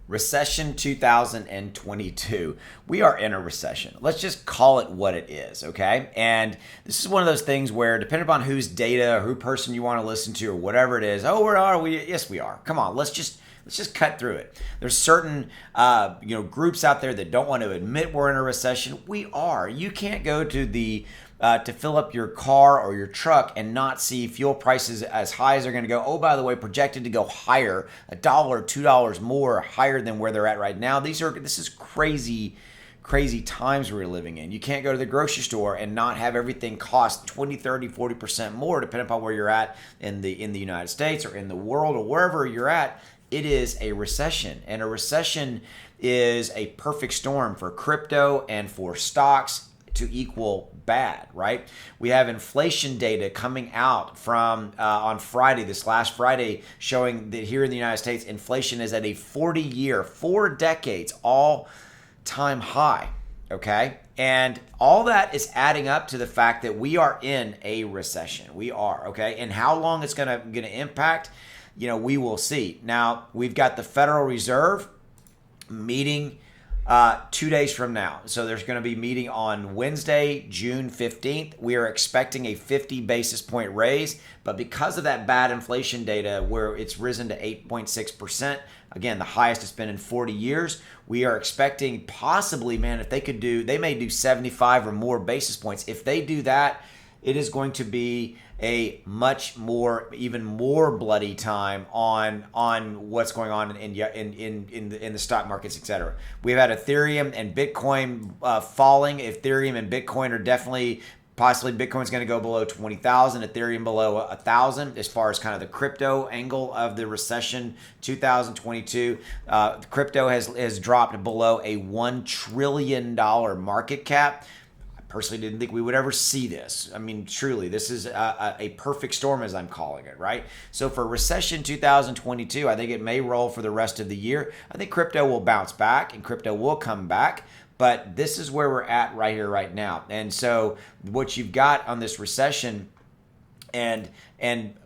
Recession 2022. We are in a recession. Let's just call it what it is, okay? And this is one of those things where, depending upon whose data, or who person you want to listen to, or whatever it is, where are we? Yes, we are. Come on, let's just cut through it. There's certain groups out there that don't want to admit we're in a recession. We are. You can't go to to fill up your car or your truck and not see fuel prices as high as they're going to go. Oh, by the way, projected to go higher, $1, $2 more higher than where they're at right now. This is crazy times we're living in. You can't go to the grocery store and not have everything cost 20, 30, 40% more, depending upon where you're at in the United States or in the world or wherever you're at. It is a recession, and a recession is a perfect storm for crypto and for stocks to equal bad, right? We have inflation data coming out from on Friday, this last Friday, showing that here in the United States, inflation is at a 40-year, 4 decades, all-time high, okay? And all that is adding up to the fact that we are in a recession. We are, okay? And how long it's gonna impact, we will see. Now, we've got the Federal Reserve meeting 2 days from now. So there's going to be a meeting on Wednesday, June 15th. We are expecting a 50 basis point raise, but because of that bad inflation data where it's risen to 8.6%, again, the highest it's been in 40 years, we are expecting possibly, if they may do 75 or more basis points. If they do that, it is going to be a even more bloody time on what's going on in the stock markets, etc. We've had Ethereum and Bitcoin falling. Ethereum and Bitcoin are definitely, possibly Bitcoin's going to go below 20,000, Ethereum below 1,000 as far as kind of the crypto angle of the recession 2022. Crypto has dropped below a $1 trillion market cap. Personally didn't think we would ever see this. I mean, truly, this is a perfect storm, as I'm calling it, right? So for recession 2022, I think it may roll for the rest of the year. I think crypto will bounce back and crypto will come back, but this is where we're at right here, right now. And so what you've got on this recession and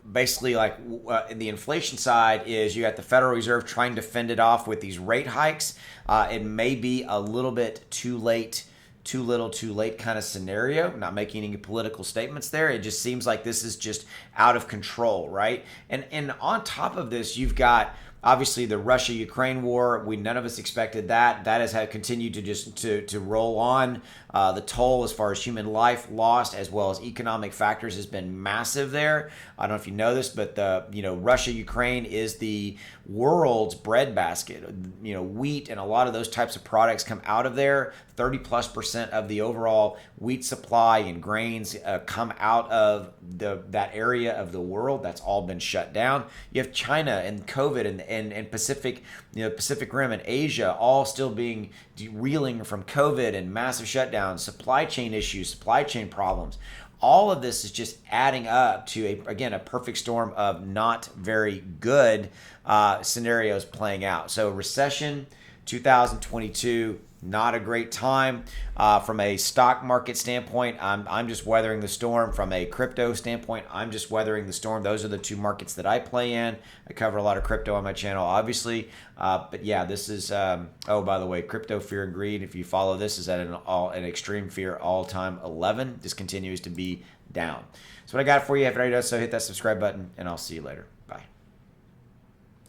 basically in the inflation side is you got the Federal Reserve trying to fend it off with these rate hikes. It may be a little bit too late, too little, too late kind of scenario. I'm not making any political statements there. It just seems like this is just out of control, right? And on top of this, you've got obviously the Russia-Ukraine war. None of us expected that. That has continued to roll on. The toll as far as human life lost as well as economic factors has been massive there. I don't know if you know this, but Russia-Ukraine is the world's breadbasket. Wheat and a lot of those types of products come out of there. 30+% of the overall wheat supply and grains come out of that area of the world. That's all been shut down. You have China and COVID and Pacific Rim and Asia all still being reeling from COVID and massive shutdowns, supply chain issues, supply chain problems. All of this is just adding up to a perfect storm of not very good scenarios playing out. So recession 2022, not a great time from a stock market standpoint. I'm just weathering the storm. From a crypto standpoint, I'm just weathering the storm. Those are the two markets that I play in. I cover a lot of crypto on my channel, obviously. But yeah, this is, by the way, crypto fear and greed, if you follow this, is at an extreme fear all-time 11. This continues to be down. So what I got for you. If you're ready to, so hit that subscribe button, and I'll see you later.